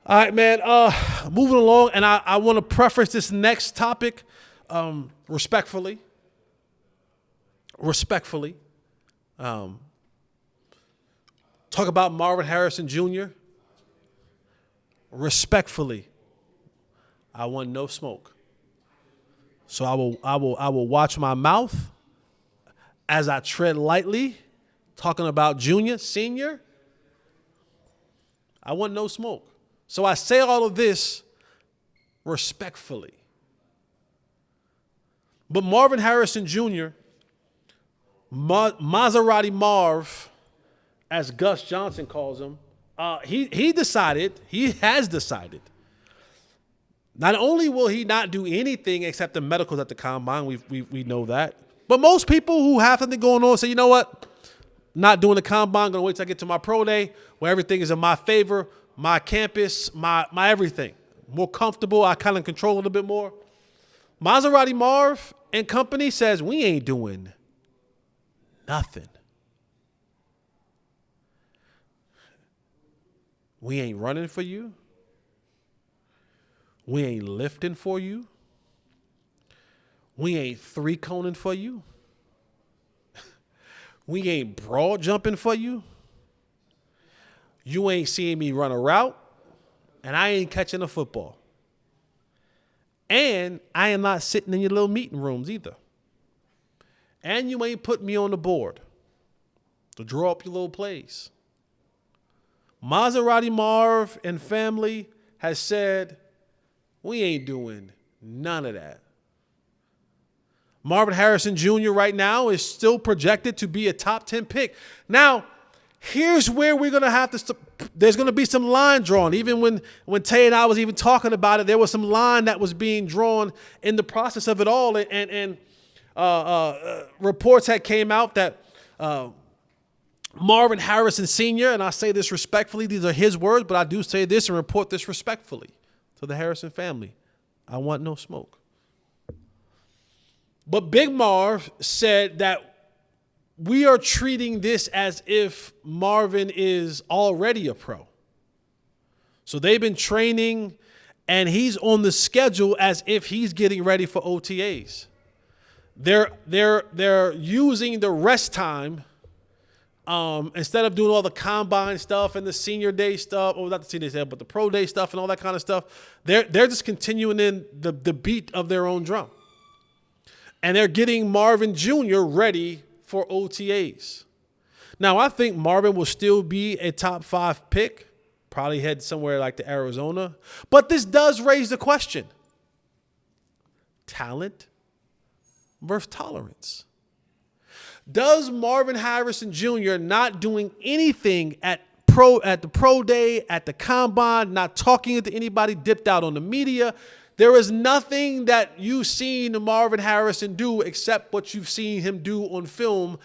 All right, man. Moving along, and I want to preface this next topic respectfully. Respectfully. Talk about Marvin Harrison Jr. Respectfully. I want no smoke. So I will watch my mouth as I tread lightly, talking about junior, senior. I want no smoke. So I say all of this respectfully. But Marvin Harrison Jr., Maserati Marv, as Gus Johnson calls him, he has decided, not only will he not do anything except the medicals at the combine, we know that, but most people who have something going on say, you know what, not doing the combine, going to wait till I get to my pro day where everything is in my favor, my campus, my everything. More comfortable, I kind of control a little bit more. Maserati Marv and company says, we ain't doing nothing. We ain't running for you. We ain't lifting for you. We ain't three-coning for you. We ain't broad jumping for you. You ain't seeing me run a route, and I ain't catching a football. And I am not sitting in your little meeting rooms either. And you ain't put me on the board to draw up your little plays. Maserati Marv and family has said, we ain't doing none of that. Marvin Harrison Jr. right now is still projected to be a top 10 pick. Now, here's where we're going to have to there's going to be some line drawn. Even when Tay and I was even talking about it, there was some line that was being drawn in the process of it all. And reports had came out that Marvin Harrison Sr., and I say this respectfully, these are his words, but I do say this and report this respectfully to the Harrison family. I want no smoke. But Big Marv said that we are treating this as if Marvin is already a pro. So they've been training, and he's on the schedule as if he's getting ready for OTAs. They're using the rest time instead of doing all the combine stuff and the senior day stuff, or not the senior day, but the pro day stuff and all that kind of stuff. They're just continuing in the beat of their own drum. And they're getting Marvin Jr. ready for OTAs. Now, I think Marvin will still be a top 5 pick, probably head somewhere like to Arizona. But this does raise the question. Talent versus tolerance. Does Marvin Harrison Jr. not doing anything at the pro day, at the combine, not talking to anybody, dipped out on the media? There is nothing that you've seen Marvin Harrison do except what you've seen him do on film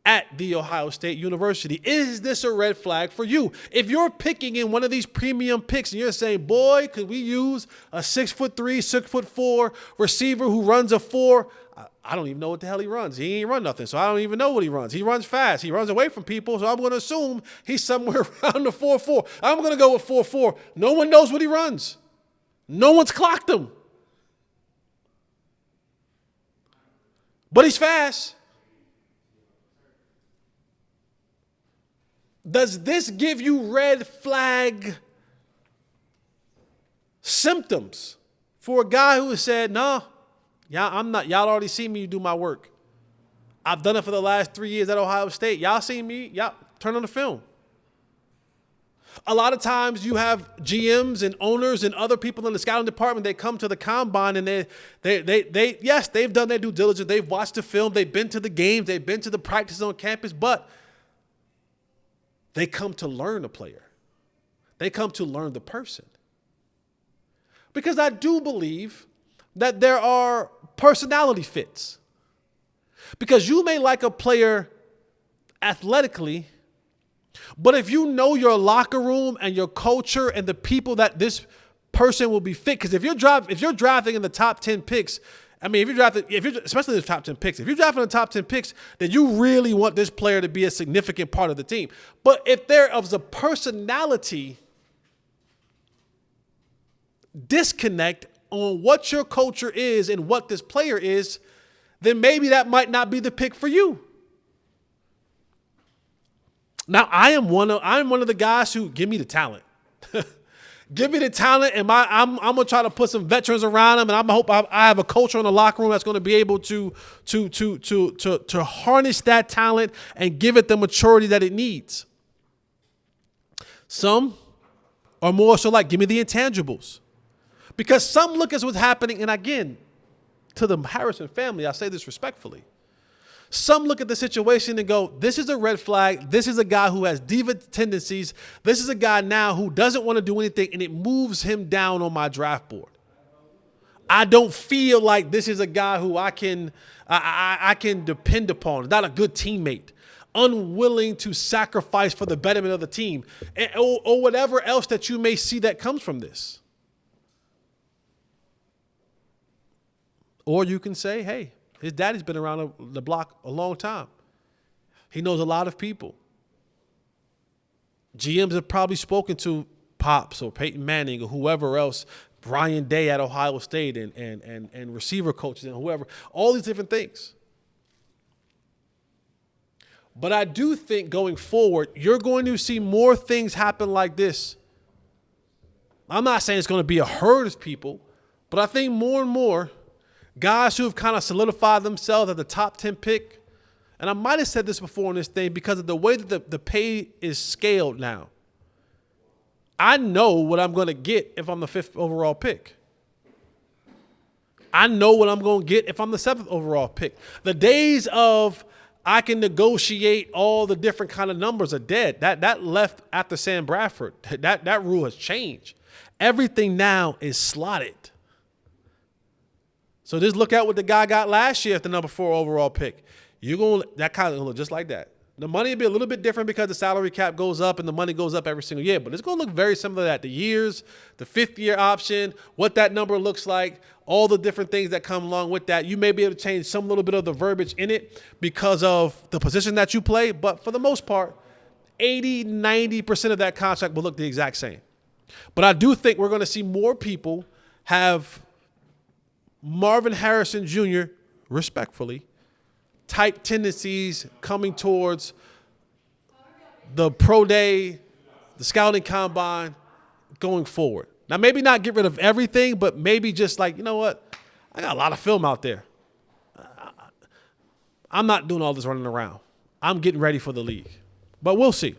at The Ohio State University. Is this a red flag for you? If you're picking in one of these premium picks and you're saying, boy, could we use a 6'3", 6'4" receiver who runs a 4? I don't even know what the hell he runs. He ain't run nothing, so I don't even know what he runs. He runs fast. He runs away from people, so I'm going to assume he's somewhere around the 4'4". I'm going to go with 4'4". No one knows what he runs. No one's clocked him. But he's fast. Does this give you red flag symptoms for a guy who has said, no, I'm not. Y'all already see me do my work. I've done it for the last 3 years at Ohio State. Y'all seen me. Y'all turn on the film. A lot of times you have GMs and owners and other people in the scouting department, they come to the combine and yes, they've done their due diligence. They've watched the film. They've been to the games. They've been to the practices on campus, but they come to learn the player. They come to learn the person. Because I do believe that there are personality fits. Because you may like a player athletically, but if you know your locker room and your culture and the people that this person will be fit, because if you're drafting in the top 10 picks, I mean, especially the top 10 picks, if you're drafting the top 10 picks, then you really want this player to be a significant part of the team. But if there is a personality disconnect on what your culture is and what this player is, then maybe that might not be the pick for you. Now, I'm one of the guys who give me the talent. Give me the talent, and I'm gonna try to put some veterans around him, and I hope I have a culture in the locker room that's going to be able to harness that talent and give it the maturity that it needs. Some are more so like, give me the intangibles, because some look at what's happening, and again, to the Harrison family, I say this respectfully. Some look at the situation and go, this is a red flag. This is a guy who has diva tendencies. This is a guy now who doesn't want to do anything, and it moves him down on my draft board. I don't feel like this is a guy who I can depend upon. Not a good teammate. Unwilling to sacrifice for the betterment of the team, or whatever else that you may see that comes from this. Or you can say, hey, his daddy's been around the block a long time. He knows a lot of people. GMs have probably spoken to Pops or Peyton Manning or whoever else, Brian Day at Ohio State and receiver coaches and whoever, all these different things. But I do think going forward, you're going to see more things happen like this. I'm not saying it's going to be a herd of people, but I think more and more guys who have kind of solidified themselves at the top 10 pick, and I might have said this before in this thing because of the way that the pay is scaled now. I know what I'm going to get if I'm the 5th overall pick. I know what I'm going to get if I'm the 7th overall pick. The days of I can negotiate all the different kind of numbers are dead. That left after Sam Bradford. That rule has changed. Everything now is slotted. So just look at what the guy got last year at the number 4 overall pick. That kind of look just like that. The money will be a little bit different because the salary cap goes up and the money goes up every single year. But it's going to look very similar to that. The years, the 5th-year option, what that number looks like, all the different things that come along with that. You may be able to change some little bit of the verbiage in it because of the position that you play. But for the most part, 80, 90% of that contract will look the exact same. But I do think we're going to see more people have Marvin Harrison Jr., respectfully, type tendencies coming towards the pro day, the scouting combine going forward. Now, maybe not get rid of everything, but maybe just like, you know what? I got a lot of film out there. I'm not doing all this running around. I'm getting ready for the league. But we'll see.